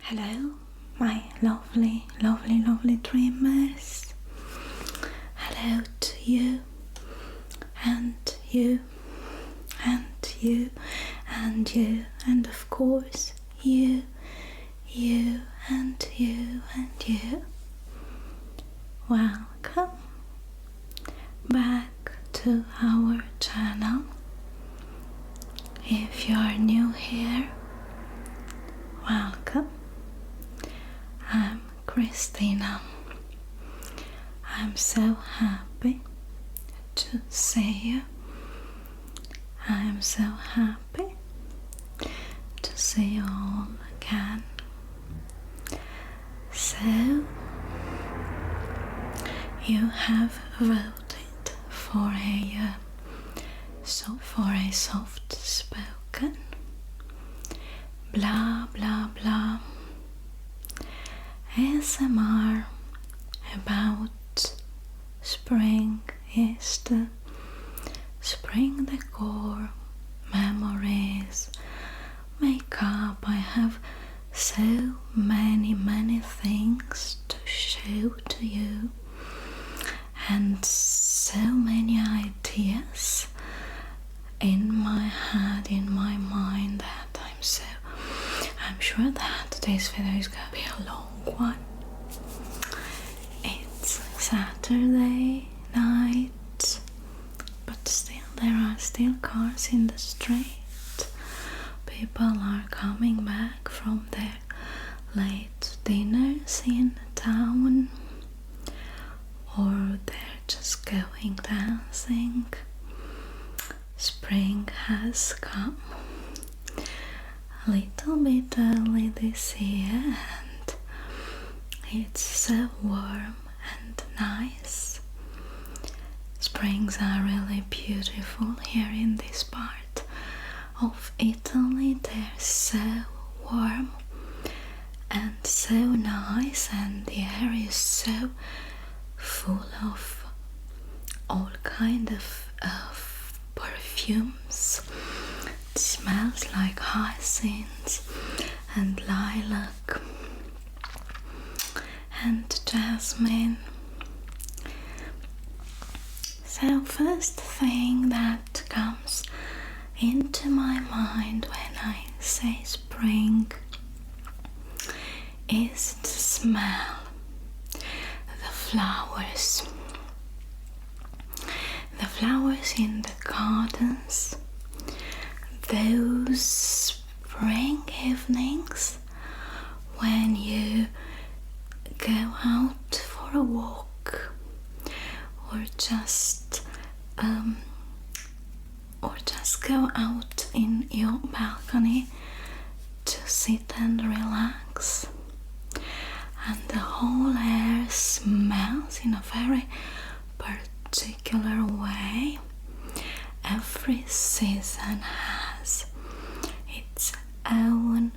Hello, my lovely, lovely, lovely dreamers. Hello to you, and you, and you, and you, and of course you, and you, and you. Welcome back to our channel. If you are new here, welcome. I'm Christina. I'm so happy to see you. I'm so happy to see you all again. So, you have voted for a soft spoken blah blah blah ASMR about spring, Easter, spring decor, memories, makeup. I have so many things to show to you and so many ideas in my head, in my mind, that I'm sure that this video is gonna be a long one. It's Saturday night, but still there are still cars in the street. People are coming back from their late dinners in town, or they're just going dancing. Spring has come a little bit early this year, and it's so warm and nice. Springs are really beautiful here in this part of Italy. They're so warm and so nice, and the air is so full of all kind of perfumes. It smells like hyacinths and lilac and jasmine. So first thing that comes into my mind when I say spring is the smell, the flowers. The flowers in the gardens, those spring evenings when you go out for a walk, or just go out in your balcony to sit and relax, and the whole air smells in a very particular way. Every season has its own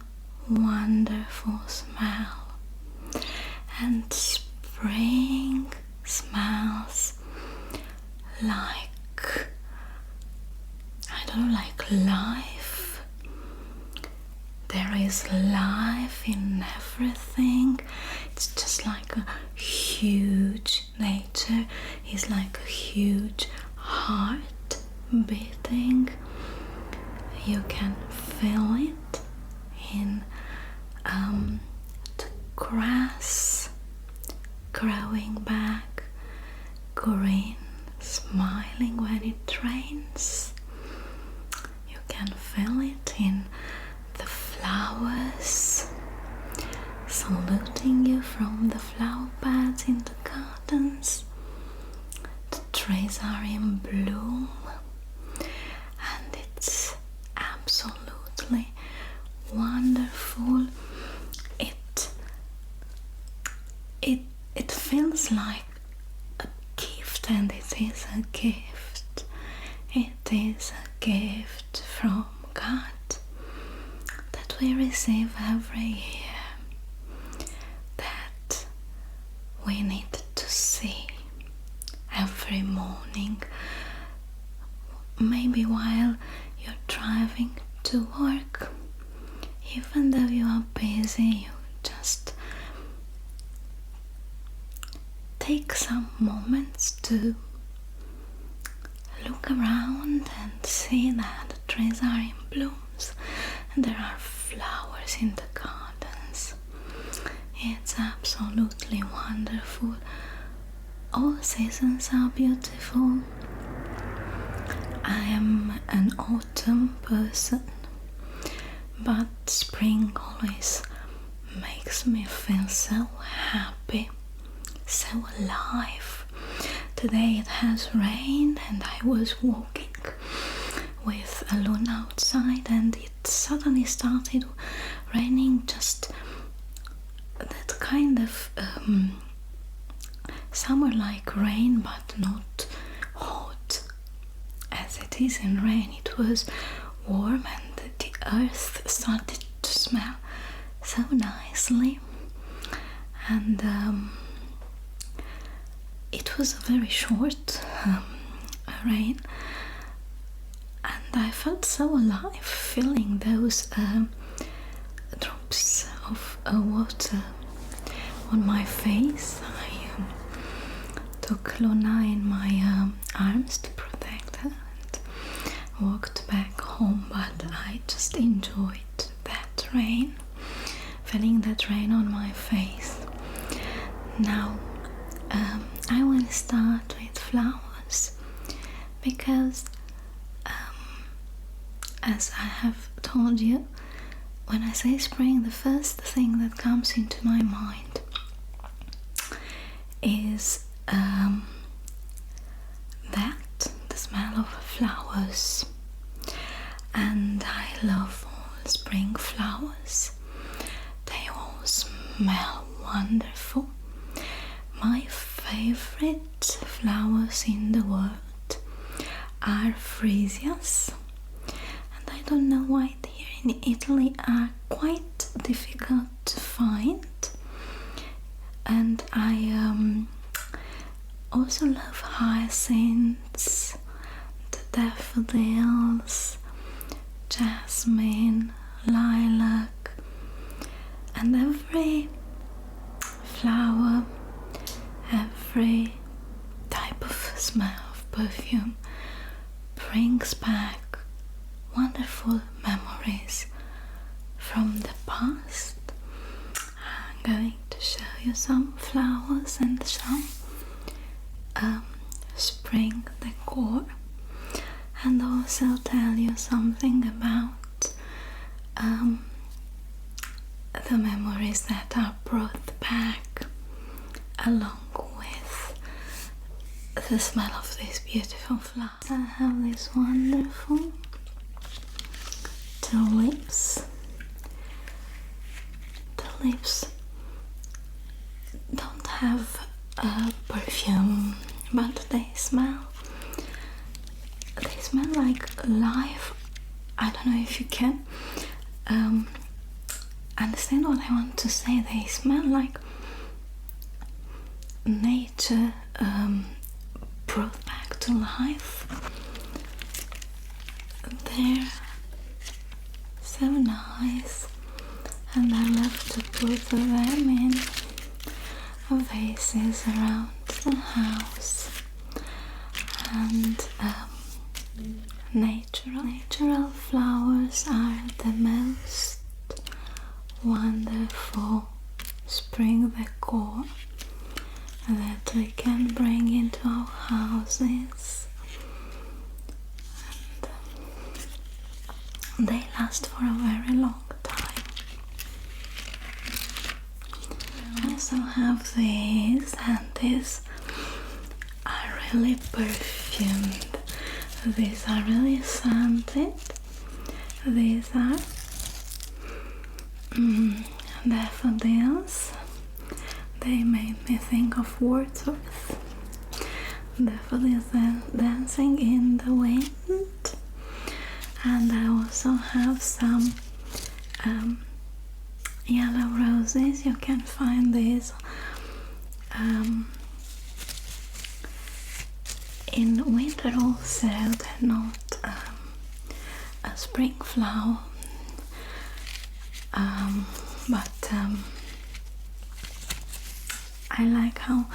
wonderful smell, and spring smells like, I don't know, like life. There is life in everything. It's just like a huge, nature is like a huge heart beating. You can feel it in the grass growing back green, smiling when it rains. You can feel it in the flowers saluting you from the flower beds in the gardens. The trees are in bloom, and it's absolutely wonderful. It feels like a gift, and it is a gift. It is a gift from God that we receive every year, that we need to see every morning. Maybe while you're driving to work, even though you are busy, you take some moments to look around and see that the trees are in blooms and there are flowers in the gardens. It's absolutely wonderful. All seasons are beautiful. I am an autumn person, but spring always makes me feel so happy, so alive. Today it has rained and I was walking with Alun outside and it suddenly started raining, just that kind of summer-like rain, but not hot as it is in rain. It was warm and the earth started to smell so nicely, and it was a very short rain, and I felt so alive feeling those drops of water on my face. I took Luna in my arms to protect her and walked back home, but I just enjoyed that rain, feeling that rain on my face. Now I will start with flowers because as I have told you, when I say spring, the first thing that comes into my mind is that the smell of flowers, and I love all spring flowers. They all smell wonderful. My favorite flowers in the world are freesias, and I don't know why here in Italy are quite difficult to find. And I also love hyacinths, the daffodils, jasmine, lilac, and every flower, every type of smell of perfume brings back wonderful memories from the past. I'm going to show you some flowers and some spring decor, and also tell you something about the memories that are brought back along with the smell of these beautiful flowers. I have these wonderful tulips. Tulips don't have a perfume, but they smell like life. I don't know if you can understand what I want to say. They smell like nature brought back to life. They're so nice, and I love to put them in vases around the house. And natural flowers are the most wonderful spring decor that we can bring into our houses, and they last for a very long time. I also have these, and these are really perfumed. These are really scented. These are daffodils. They made me think of Wordsworth. Daffodils dancing in the wind. And I also have some yellow roses. You can find these in winter also. They're not a spring flower, but I like how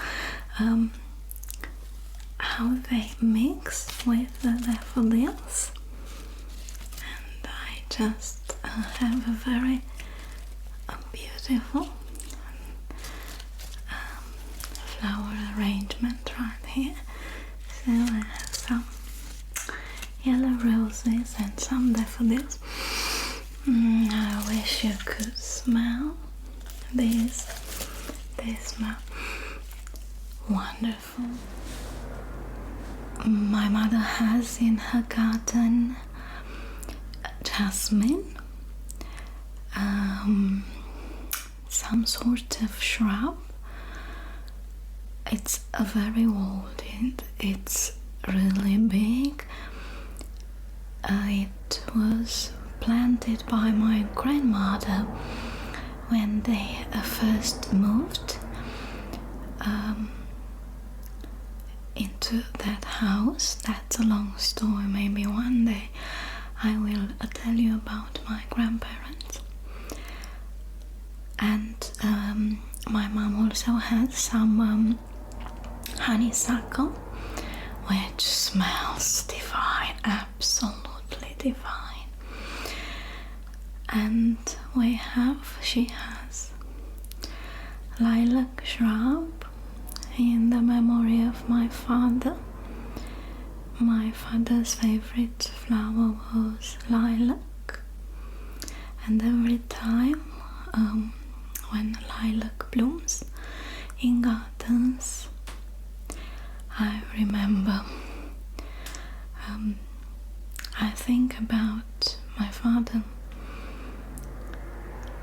how they mix with the daffodils, and I just have a very beautiful flower arrangement right here. So I have some yellow roses and some daffodils. I wish you could smell these. They smell wonderful. My mother has in her garden jasmine, some sort of shrub. It's a very old, it's really big. It was planted by my grandmother when they first moved into that house. That's a long story. Maybe one day I will tell you about my grandparents. And my mom also has some honeysuckle, which smells divine, absolutely divine. And she has lilac shrub in the memory of my father. My father's favorite flower was lilac, and every time when lilac blooms in gardens, I remember, I think about my father,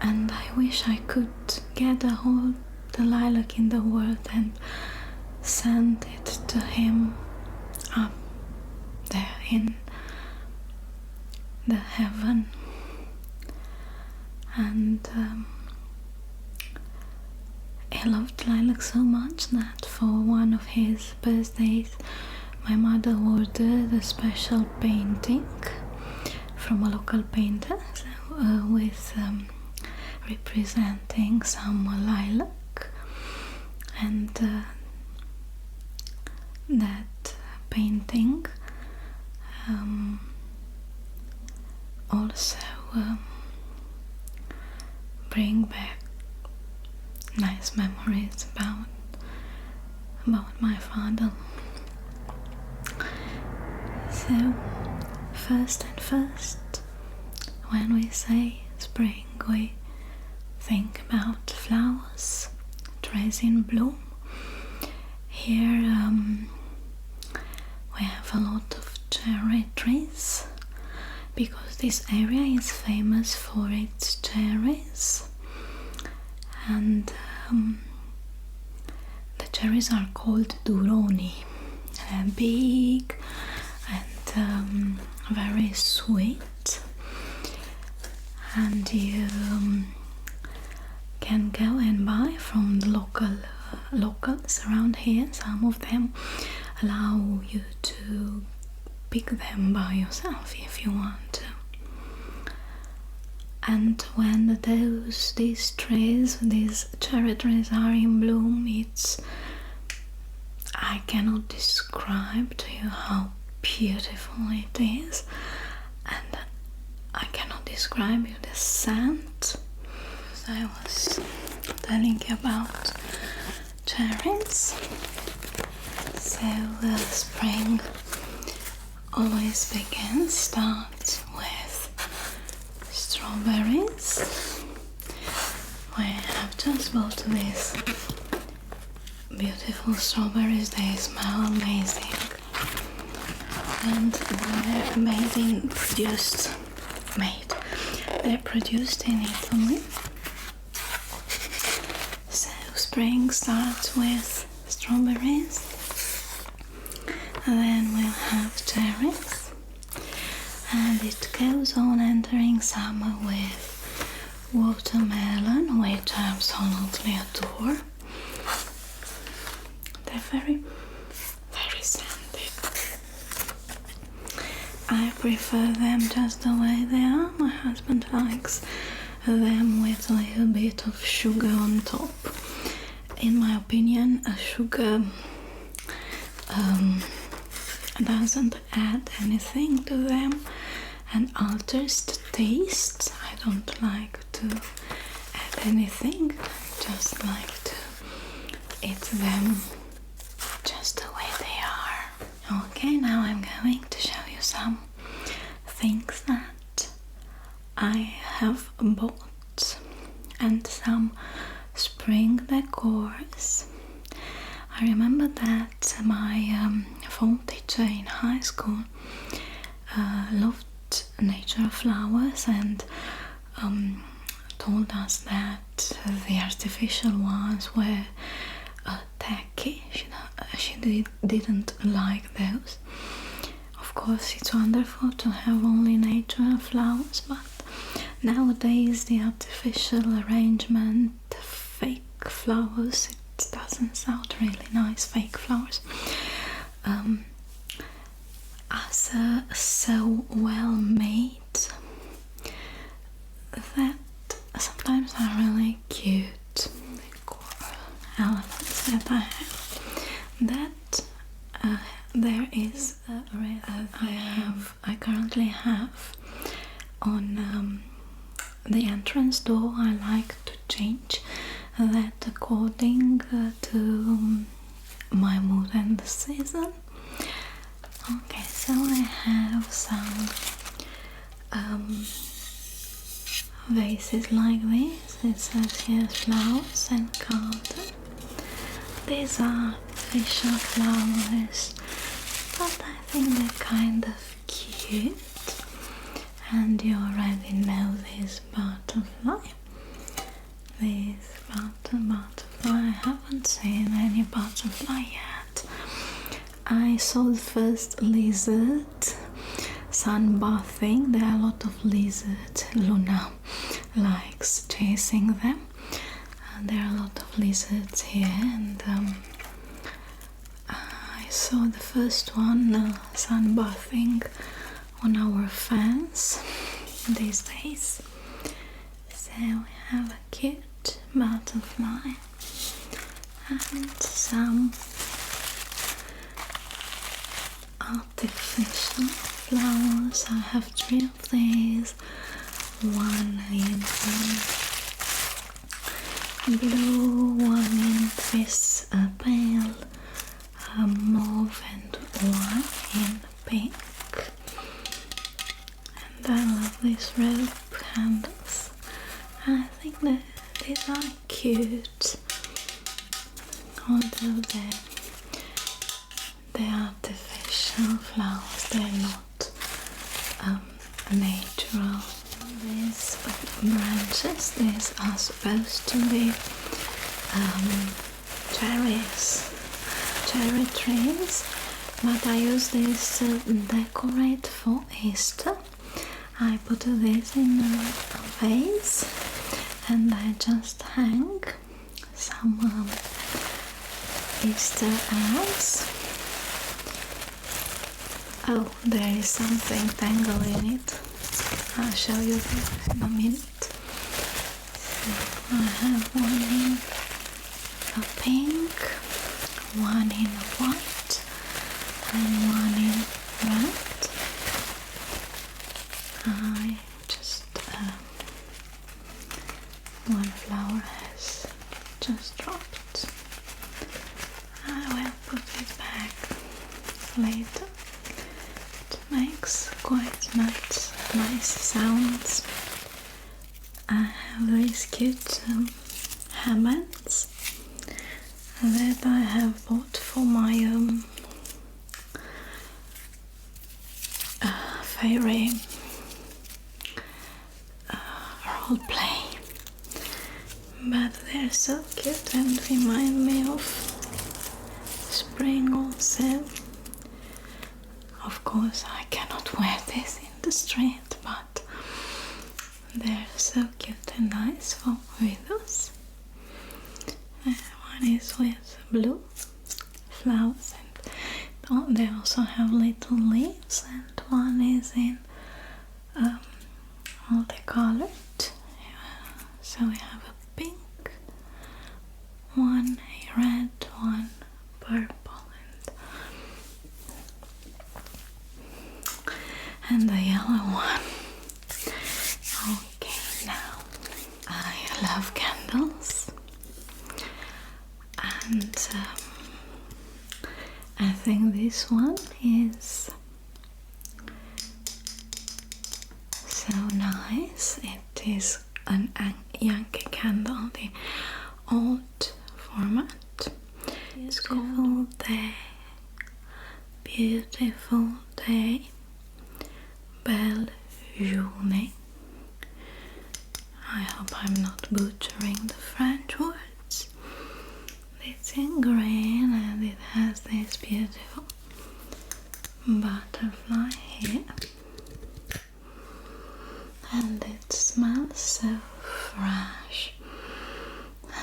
and I wish I could gather all the lilac in the world and send it to him up there in the heaven. And he loved lilac so much that for one of his birthdays my mother ordered a special painting from a local painter with representing some lilac, and that painting also bring back nice memories about my father. So first, when we say spring, we think about flowers, trees in bloom. Here we have a lot of cherry trees, because this area is famous for its cherries, and the cherries are called duroni. They're big and very sweet, and you can go and buy from the locals around here. Some of them allow you to pick them by yourself if you want to. And when these cherry trees are in bloom, I cannot describe to you how beautiful it is, and I cannot describe you the scent. As I was telling you about cherries, so spring always starts with strawberries. We have just bought these beautiful strawberries. They smell amazing, and they're they're produced in Italy. So spring starts with strawberries, and then we'll have cherries, and it goes on entering summer with watermelon, which I absolutely adore. They're very, very scented. I prefer them just the way they are. My husband likes them with a little bit of sugar on top. in my opinion, sugar doesn't add anything to them and alters the taste. I don't like to add anything, just like to eat them just the way they are. Okay, now I'm going to show you some things that I have bought and some spring decors. I remember that my form teacher in high school loved nature flowers and told us that the artificial ones were tacky. She didn't like those. Of course, it's wonderful to have only natural flowers, but nowadays the artificial arrangement, fake flowers, it doesn't sound really nice, fake flowers, are so well made that sometimes are really cute elements that I have. That there is I currently have on the entrance door. I like to change that according to my mood and the season. Okay, so I have some vases like this. It says here flowers and garden. These are artificial flowers, but I think they're kind of cute. And you already know this butterfly. This butterfly. I haven't seen any butterfly yet. I saw the first lizard sunbathing. There are a lot of lizards. Luna likes chasing them. There are a lot of lizards here, and I saw the first one sunbathing on our fence these days. So we have a cute butterfly and some artificial flowers. I have 3 of these, one in blue, one in this pale mauve, and one in pink. And I love these rope handles. I think that these are cute, although they're artificial flowers, they're not natural. These branches, these are supposed to be cherry trees, but I use this to decorate for Easter. I put this in a vase and I just hang some Easter eggs. Oh, there is something tangled in it. I'll show you that in a minute. So I have one in a pink, one in white, and one in red. I just one flower has just dropped. I will put it back later. It makes quite nice sounds. I have these cute hairbands that I have bought for my fairy role play, but they're so cute and remind me of spring also. Of course I cannot wear this in the street, but they're so cute and nice for widows. One is with blue flowers, and they also have little leaves, and one is in multicolored. So we have a pink, one think this one is so nice. It is an Yankee candle, the old format. It's called the Beautiful Day, Belle Journée. I hope I'm not butchering the French words. It's in green and it has this beautiful butterfly here. And it smells so fresh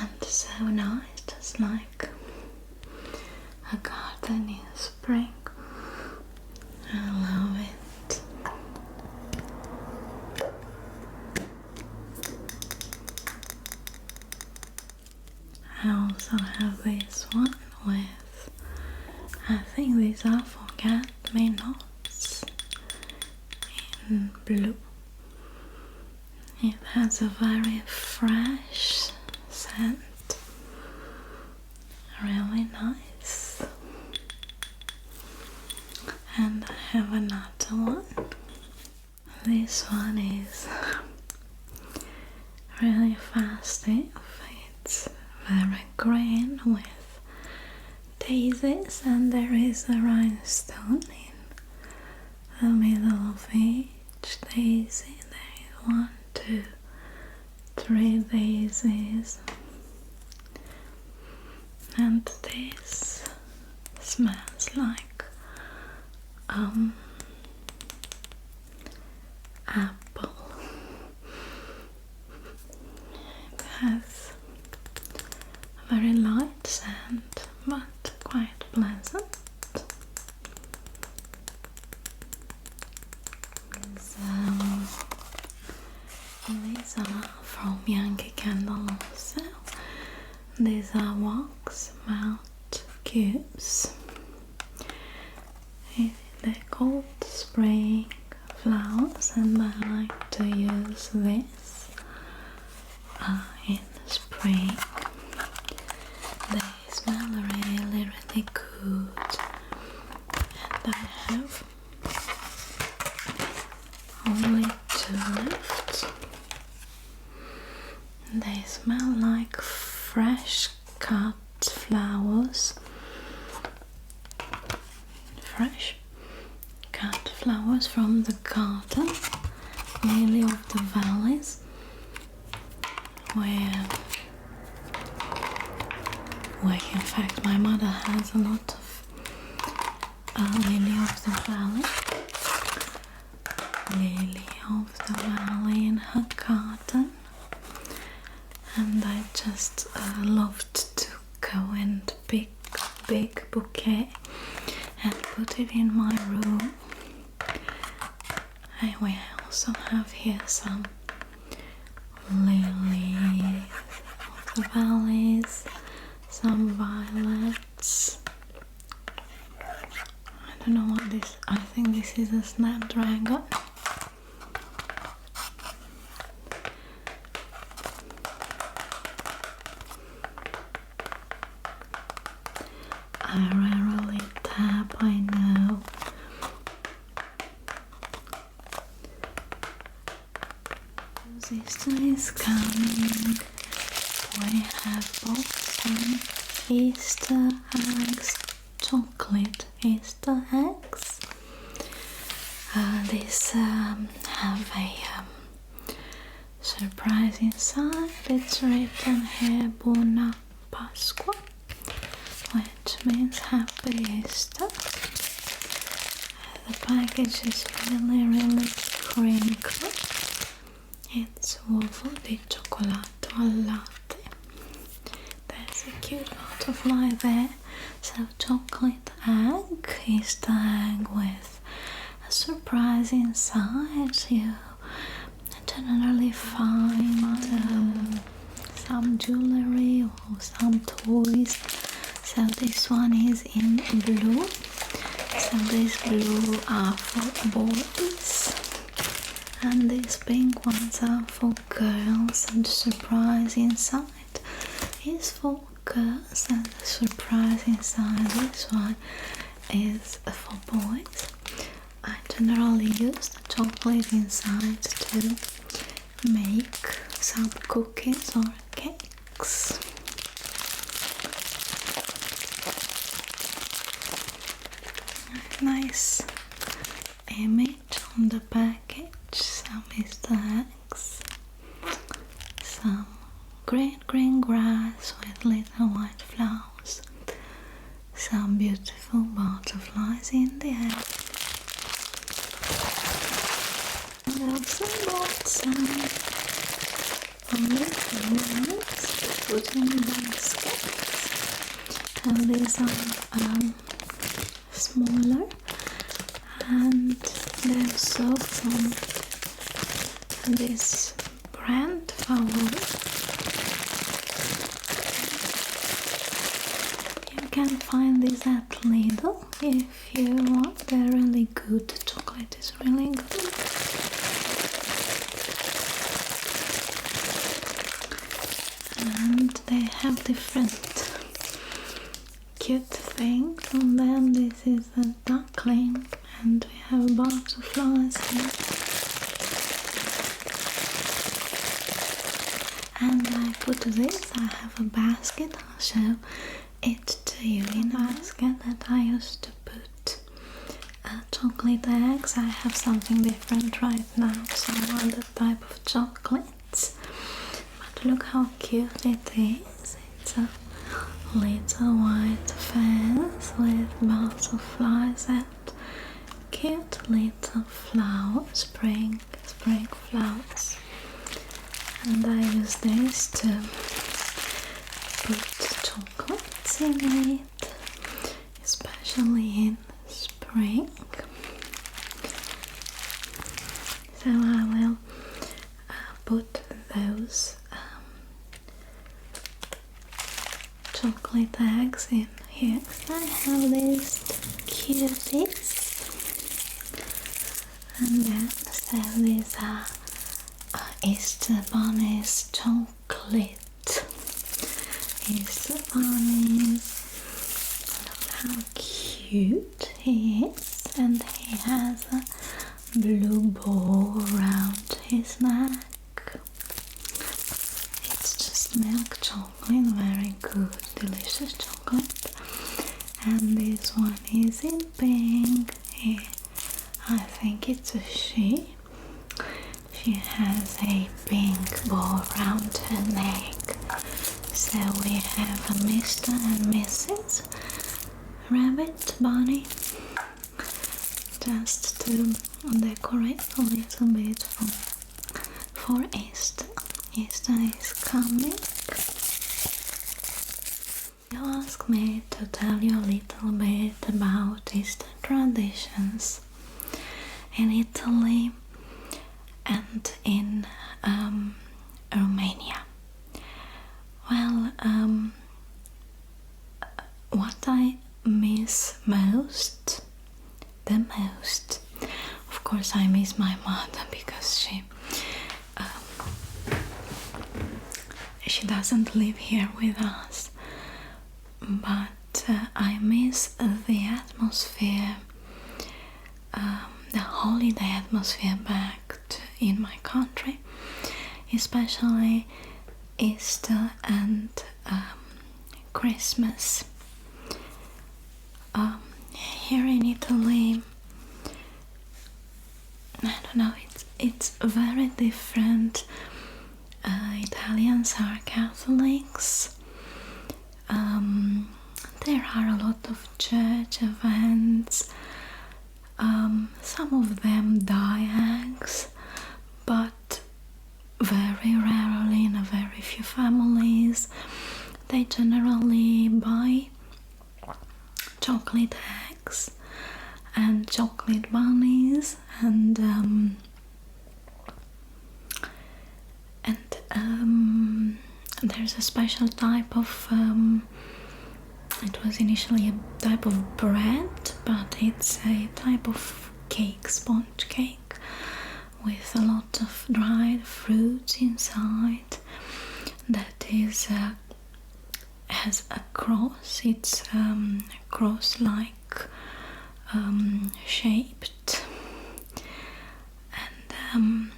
and so nice, just like a garden in spring. I love it. I also have this one with, I think these are forget-me-nots in blue. It has a very fresh scent, really nice. And I have another one. This one is really festive. It's very green with daisies, and there is a rhinestone in the middle of each daisy. There is 1, 2, 3 daisies, and this smells like apple. It has a very light scent, but quite pleasant. These are from Yankee Candle also. These are wax melt cubes. They're called spring flowers, and I like to use this in spring. They smell really good, and I have only 2 left. They smell like fresh cut flowers. Fresh cut flowers from the garden, lily of the valleys, where in fact my mother has a lot of lily of the valley in her garden, and I just loved to go and pick a big bouquet and put it in my room. And we also have here some lilies of the valleys, some violets. I don't know what this, I think this is a snapdragon. I rarely tap, I know. Easter is coming. We have bought some Easter eggs, chocolate Easter eggs. These have a surprise inside. It's written here Buona Pasqua, which means Happy Easter. The package is really crinkly. It's uovo di cioccolato al latte. There's a cute butterfly there. So chocolate egg, Easter egg with a surprise inside. You generally find some jewelry or some toys. So this one is in blue. So these blue are for boys, and these pink ones are for girls, and the surprise inside is for girls, and the surprise inside this one is for boys. I generally use the chocolate inside to make some cookies or cakes. Nice image on the package, some Easter eggs, some green grass with little white flowers, some beautiful butterflies in the air. I also bought some little ones to put in baskets, and these are smaller, and they're also from this brand Favor. You can find these at Lidl if you want. They're really good. The chocolate is really good. And they have different cute things. And then this is a duckling, and we have butterflies here. And I put this, I have a basket, I'll show it to you, in a basket that I used to put chocolate eggs. I have something different right now, some other type of chocolates. But look how cute it is. It's a little white fence with butterflies and cute little flowers, spring flowers. And I use this to put chocolates in it, especially in spring. So I will put those chocolate eggs in here. I have these cuties, and then so these are Easter bunnies chocolate. Easter bunnies. Look how cute he is, and he has a blue bow around his neck. It's just milk chocolate, very good, delicious chocolate. And this one is in pink. I think it's a she. She has a pink bow around her neck. So we have a Mr. and Mrs. Rabbit Bunny, just to decorate a little bit for Easter. Easter is coming. You asked me to tell you a little bit about Easter traditions in Italy and in Romania. Well, what I miss the most, of course I miss my mother, because she doesn't live here with us, but I miss the atmosphere, the holiday atmosphere back in my country, especially Easter and Christmas. Here in Italy, I don't know, it's very different. Italians are Catholics. There are a lot of church events. Some of them dye eggs, but very rarely, in a very few families, they generally buy chocolate eggs and chocolate bunnies, and there's a special type of it was initially a type of bread, but it's a type of cake, sponge cake, with a lot of dried fruits inside, that is has a cross. It's a cross like shaped, and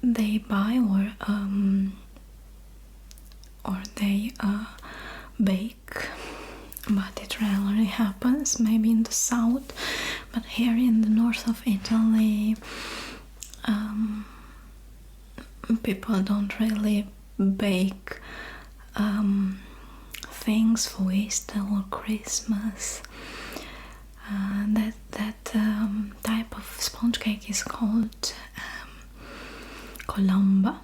they buy or they bake, but it rarely happens, maybe in the south, but here in the north of Italy people don't really bake things for Easter or Christmas. That type of sponge cake is called colomba,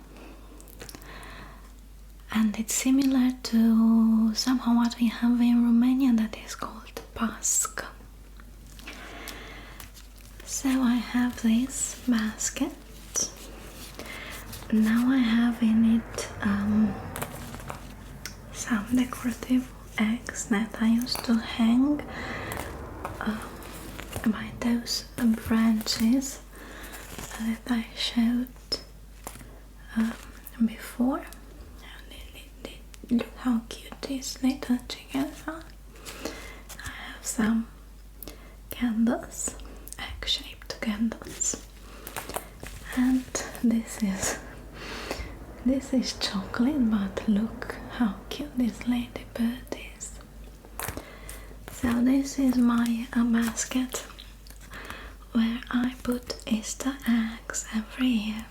and it's similar to somehow what we have in Romania that is called pasca. So I have this basket. Now I have in it some decorative eggs that I used to hang by those branches that I showed before. Look how cute these little chickens are. I have some candles, egg-shaped candles, and this is chocolate, but look how cute this ladybird is. So this is my basket where I put Easter eggs every year.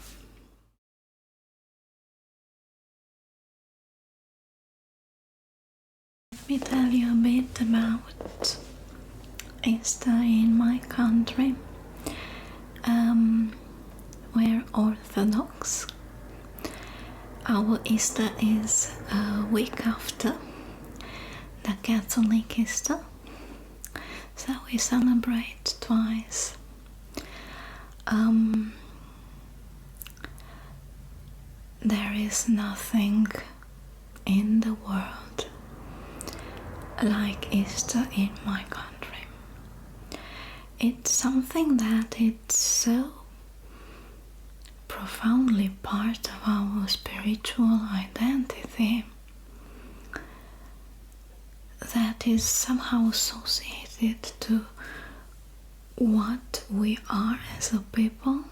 Let me tell you a bit about Easter in my country. We're Orthodox. Our Easter is a week after the Catholic Easter, so we celebrate twice. There is nothing in the world like Easter in my country. It's something that it's so profoundly part of our spiritual identity that is somehow associated to what we are as a people.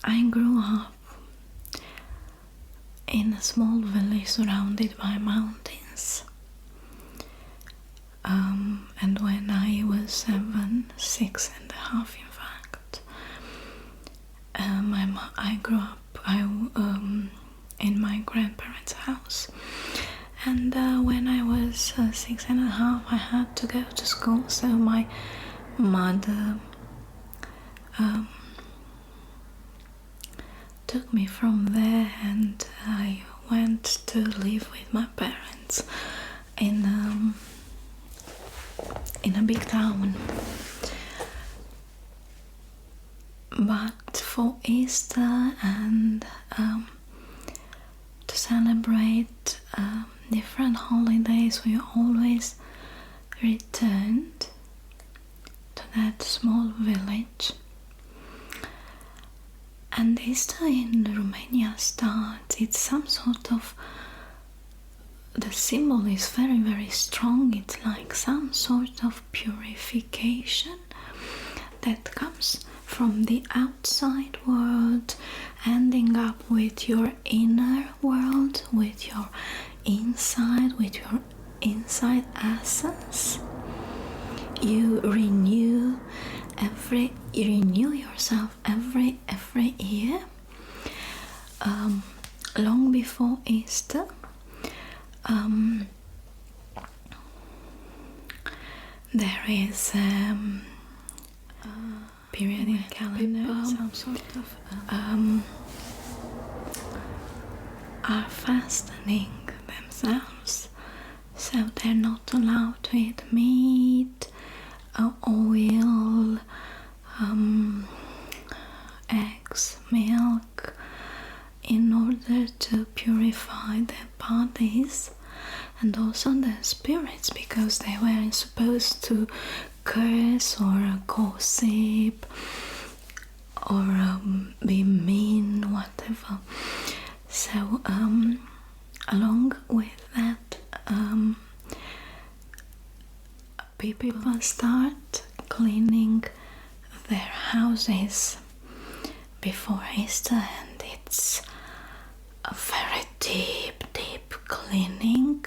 I grew up in a small village surrounded by mountains. And when I was 7, 6 and a half in fact, I grew up in my grandparents' house, and when I was 6 and a half I had to go to school, so my mother took me from there, and I went to live with my parents in a big town. But for Easter and to celebrate different holidays, we always returned to that small village. And Easter in Romania starts, it's some sort of, the symbol is very, very strong. It's like some sort of purification that comes from the outside world, ending up with your inner world, with your inside essence. You renew yourself every year, long before Easter. There is periodic calendar, some sort of are fastening themselves, so they're not allowed to eat meat, oil, eggs, milk, in order to purify their bodies and also their spirits, because they weren't supposed to curse or gossip or be mean, whatever. So along with that, people start cleaning their houses before Easter, and it's a very deep cleaning.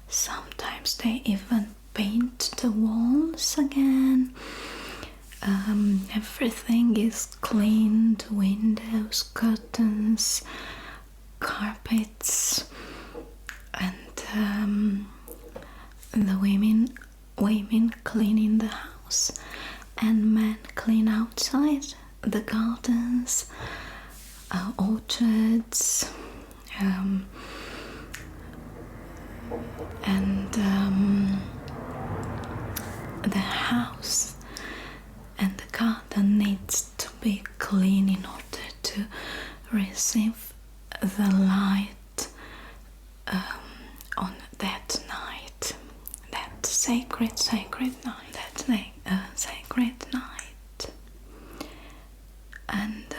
Sometimes they even paint the walls again. Everything is cleaned: windows, curtains, carpets, and the women clean in the house, and men clean outside the gardens, orchards, and the house and the garden needs to be clean in order to receive the light on that night, that sacred night, sacred night. And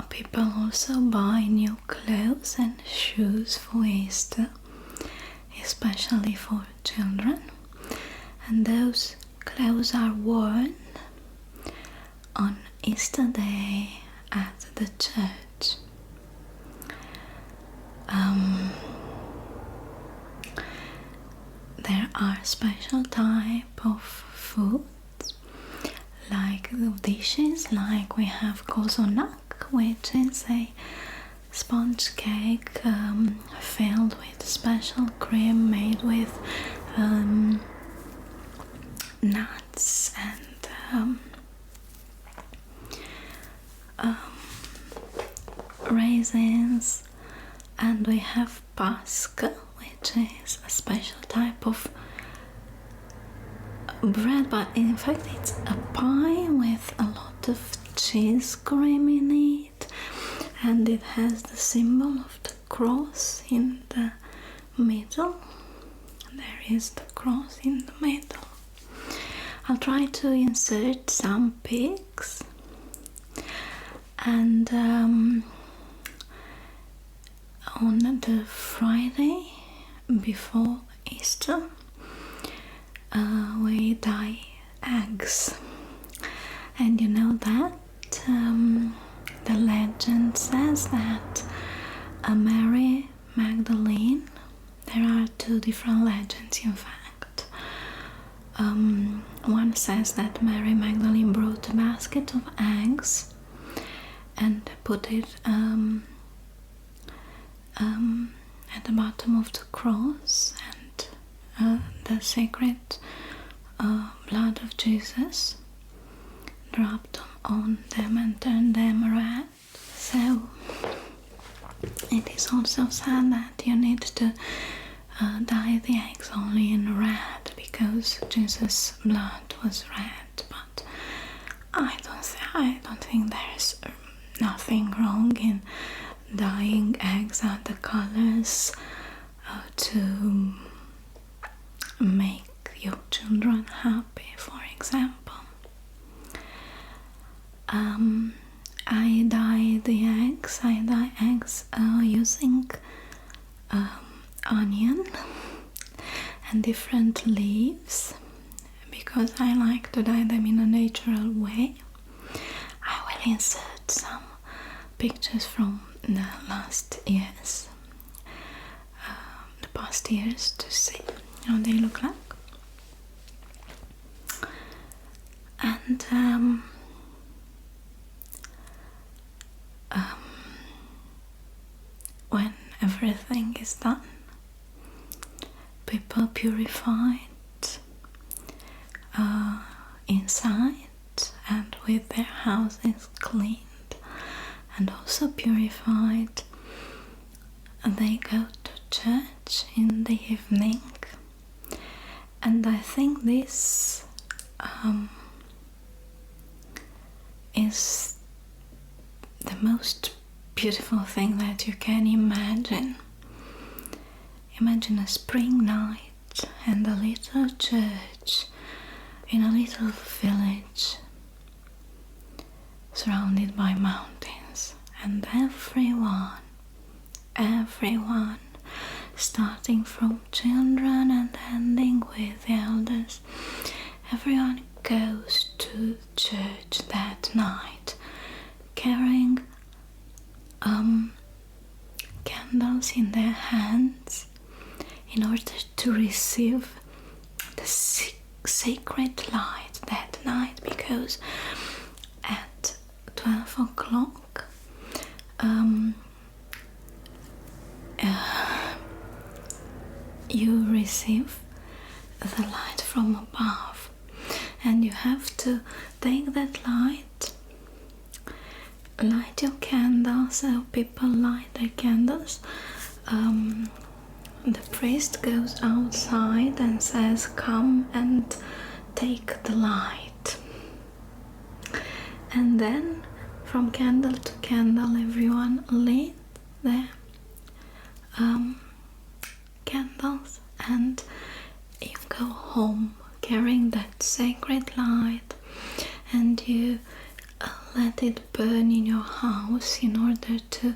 people also buy new clothes and shoes for Easter, especially for children, and those clothes are worn on Easter Day at the church. There are special type of foods, like the dishes, like we have kozonak, which is a sponge cake filled with special cream made with nuts and raisins, and we have pasca, which is a special type of bread, but in fact it's a pie with a lot of cheese cream in it, and it has the symbol of the cross in the middle. There is the cross in the middle. I'll try to insert some pics, and on the Friday before Easter we dye eggs, and you know that the legend says that Mary Magdalene, there are two different legends in fact. One says that Mary Magdalene brought a basket of eggs and put it at the bottom of the cross, and the sacred blood of Jesus dropped on them and turned them red. So it is also said that you need to dye the eggs only in red because Jesus' blood was red. But I don't think there's nothing wrong in dyeing eggs other colors to make your children happy, for example. I dye eggs using onion and different leaves because I like to dye them in a natural way. I will insert some pictures from the last years, the past years, to see how they look like. And when everything is done, people purified inside and with their houses cleaned and also purified, and they go to church in the evening. And I think this is the most beautiful thing that you can imagine. Imagine a spring night and a little church in a little village surrounded by mountains, and everyone, starting from children and ending with elders, everyone goes to church that night carrying candles in their hands in order to receive the sacred light that night, because at 12 o'clock you receive the light from above, and you have to take that light, light your candles. So people light their candles. The priest goes outside and says, "Come and take the light." And then from candle to candle, everyone lit their candles, and you go home carrying that sacred light, and you let it burn in your house in order to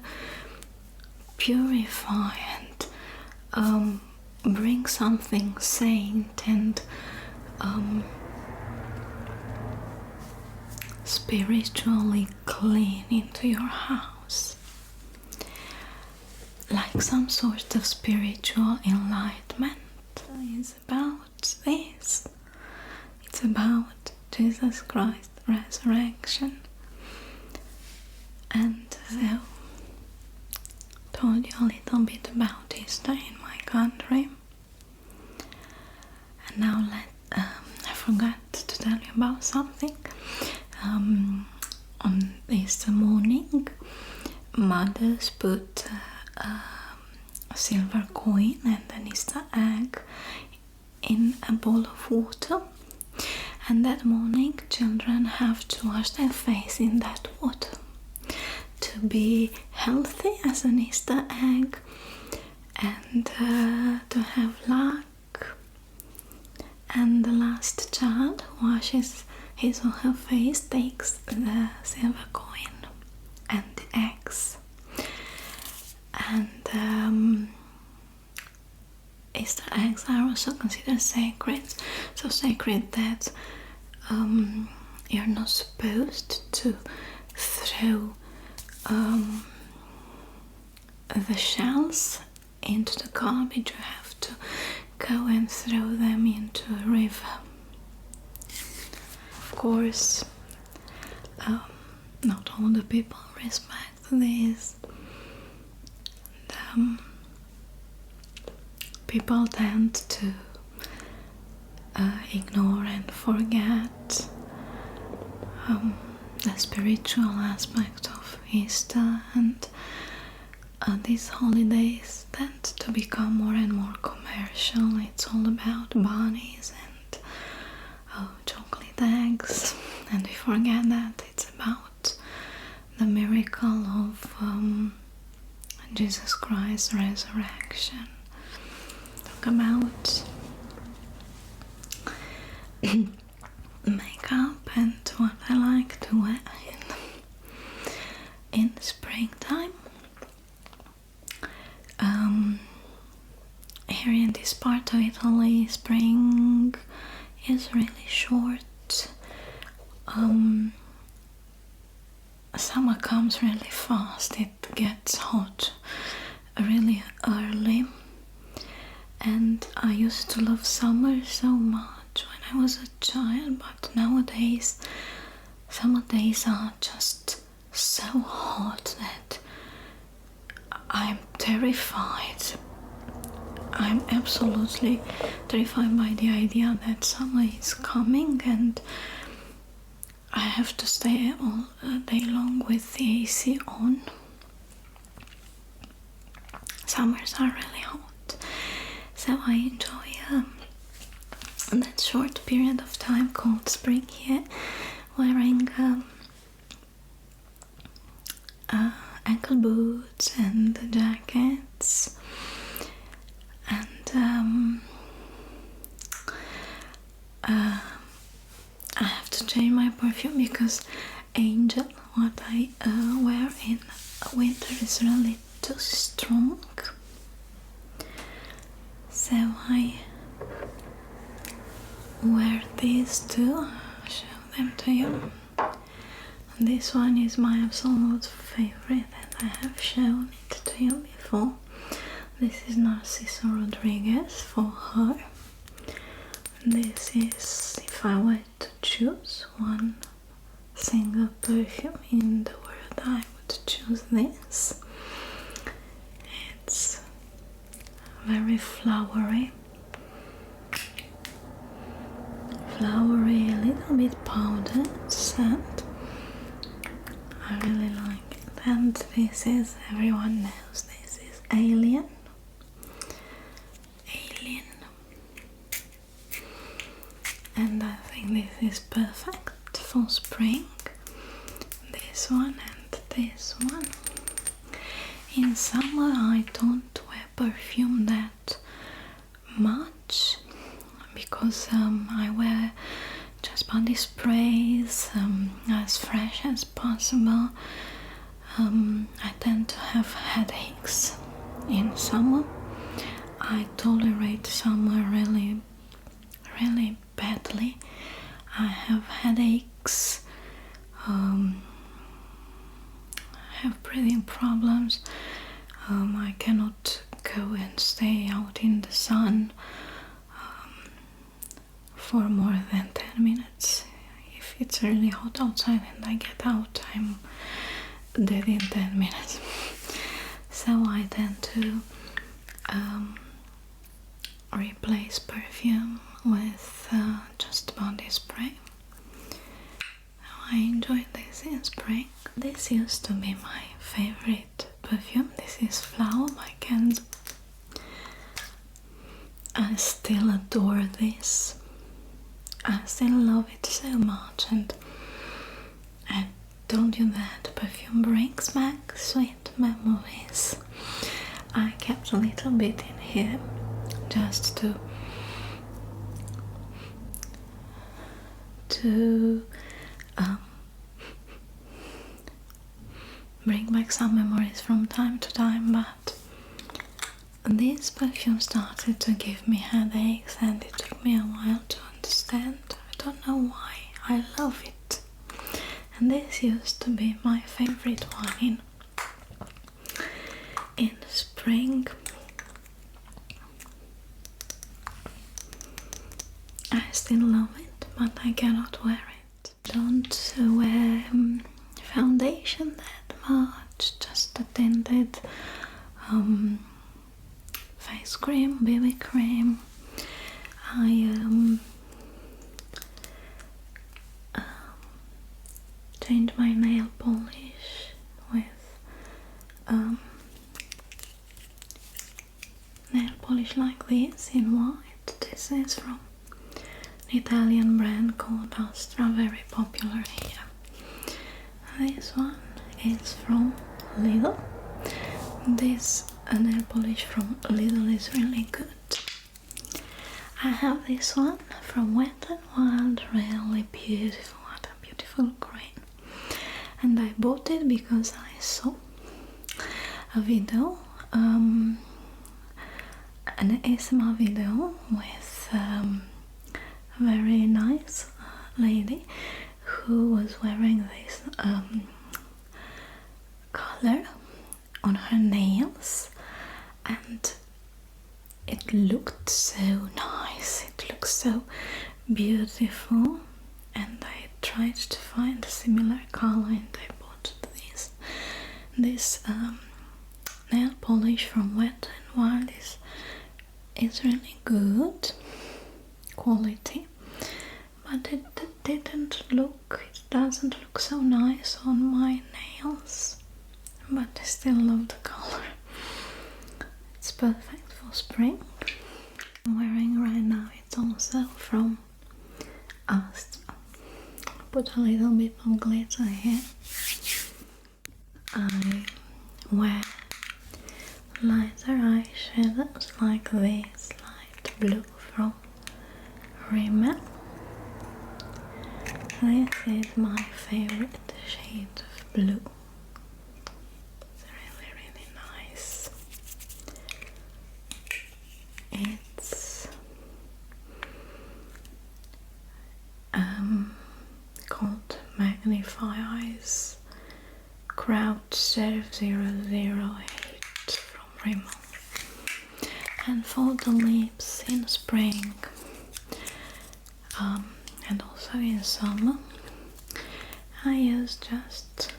purify and bring something saint and spiritually clean into your house, like some sort of spiritual enlightenment. It's about this. It's about Jesus Christ's resurrection. And so, told you a little bit about Easter in my country. And now I forgot to tell you about something. On Easter morning, mothers put a silver coin and an Easter egg in a bowl of water, and that morning children have to wash their face in that water to be healthy as an Easter egg, and to have luck. And the last child who washes his or her face takes the silver coin and the eggs. And Easter eggs are also considered sacred, so sacred that you're not supposed to throw the shells into the garbage. You have to go and throw them into a river. Of course, not all the people respect this. And, people tend to ignore and forget the spiritual aspect of Easter, and these holidays tend to become more and more commercial. It's all about bunnies and chocolate eggs, and we forget that it's about the miracle of Jesus Christ's resurrection. Talk about makeup and what I like to wear in springtime. Here in this part of Italy, spring is really short. Summer comes really fast. It gets hot really early, and I used to love summer so much when I was a child, but nowadays summer days are just so hot that I'm terrified. I'm absolutely terrified by the idea that summer is coming and I have to stay all day long with the AC on. Summers are really hot, so I enjoy that short period of time called spring here, wearing ankle boots and jackets, and I have to change my perfume because Angel, what I wear in winter, is really too strong, so I wear these two. I'll show them to you. This one is my absolute favorite and I have shown it to you before. This is Narciso Rodriguez for her. This is, if I were to choose one single perfume in the world, I would choose this. It's very flowery, a little bit powdered scent. I really like it. And this is, everyone knows, this is Alien. And I think this is perfect for spring. This one and this one. In summer I don't wear perfume that much because I wear just body sprays, as fresh as possible. I tend to have headaches in summer. I tolerate summer really badly. I have headaches, I have breathing problems. I cannot go and stay out in the sun for more than 10 minutes. If it's really hot outside and I get out, I'm dead in 10 minutes. So I tend to replace perfume with just body spray. I enjoy this in spring. This used to be my favorite perfume. This is Flower by Kenzo. I still adore this. I still love it so much, and I told you that perfume brings back sweet memories. I kept a little bit in here just to bring back some memories from time to time, but this perfume started to give me headaches and it took me a while to understand. I don't know why. I love it. And this used to be my favorite one in spring. I still love it, but I cannot wear it. Don't wear foundation that much, just a tinted face cream, BB cream. I changed my nail polish with nail polish like this in white. This is from an Italian brand called Astra, very popular here. This one is from Lidl. This nail polish from Lidl is really good. I have this one from Wet n Wild, really beautiful. What a beautiful green. And I bought it because I saw a video, an ASMR video with a very nice lady who was wearing this color on her nails, and it looked so nice, it looked so beautiful, and I tried to find a similar color and I bought this nail polish from Wet n Wild is really good quality, but it doesn't look so nice on my nails, but I still love the color. It's perfect for spring. I'm wearing right now, it's also from Astra. Put a little bit of glitter here. I wear lighter eyeshadows like this light blue from Rimmel. This is my favorite shade of blue. It's really, really nice. It's called Magnify Eyes Crowd Serve 008 from Rimmel. And for the lips in spring and also in summer, I use just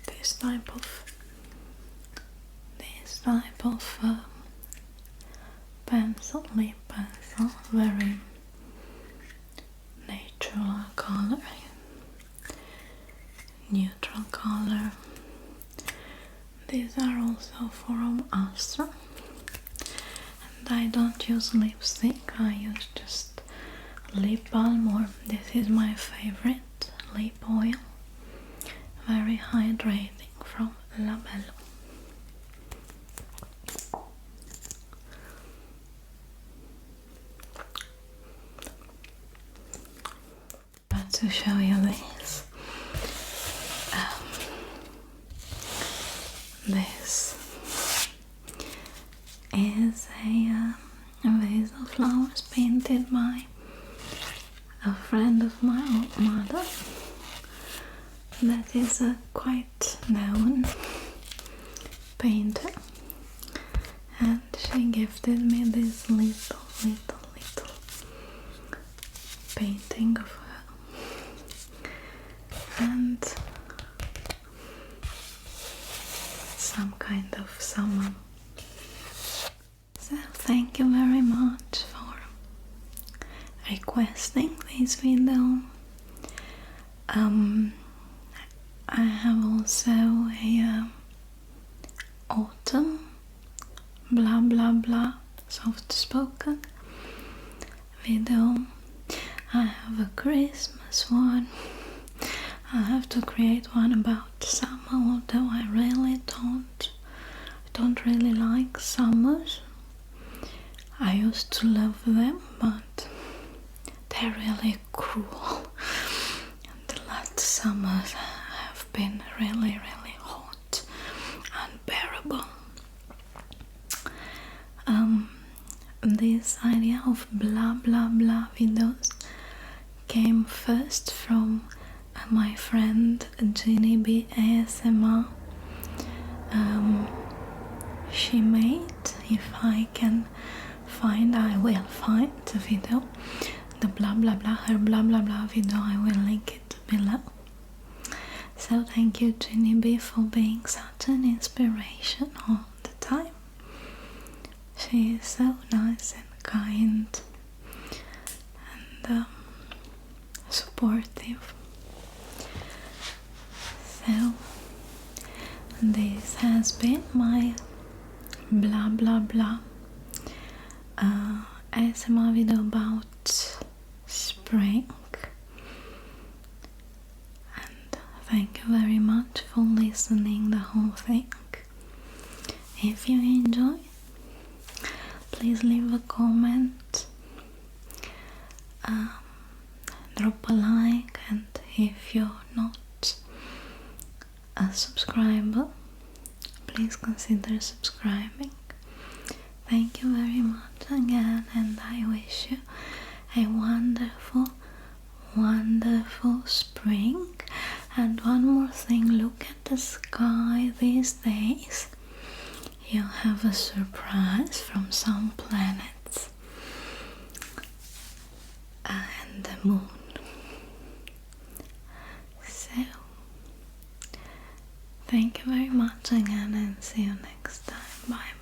this type of pencil, lip pencil, very natural color, neutral color. These are also from Astra, and I don't use lipstick, I use just lip balm, or this is my favorite lip oil, very hydrating, from Labello. But to show you this, this is a vase of flowers painted by a friend of my old mother that is a quite known painter, and she gifted me this little painting of her, and some kind of summer. So thank you very much for requesting this video. I have also a autumn blah blah blah soft spoken video. I have a Christmas one. I have to create one about summer, although I really don't really like summers. I used to love them, but they're really cruel. The last summers have been really, really hot, unbearable. This idea of blah blah blah videos came first from my friend Ginny B ASMR. She made, if I can find, I will find the video, the blah blah blah, her blah blah blah video, I will link it below. So thank you, Ginny B, for being such an inspiration all the time. She is so nice and kind and supportive. So this has been my blah blah blah ASMR video about spring, and thank you very much for listening the whole thing. If you enjoy, please leave a comment, drop a like, and if you're not a subscriber, please consider subscribing. Thank you very much again, and I wish you a wonderful, wonderful spring. And one more thing, look at the sky these days. You have a surprise from some planets and the moon. So, thank you very much again, and see you next time. Bye.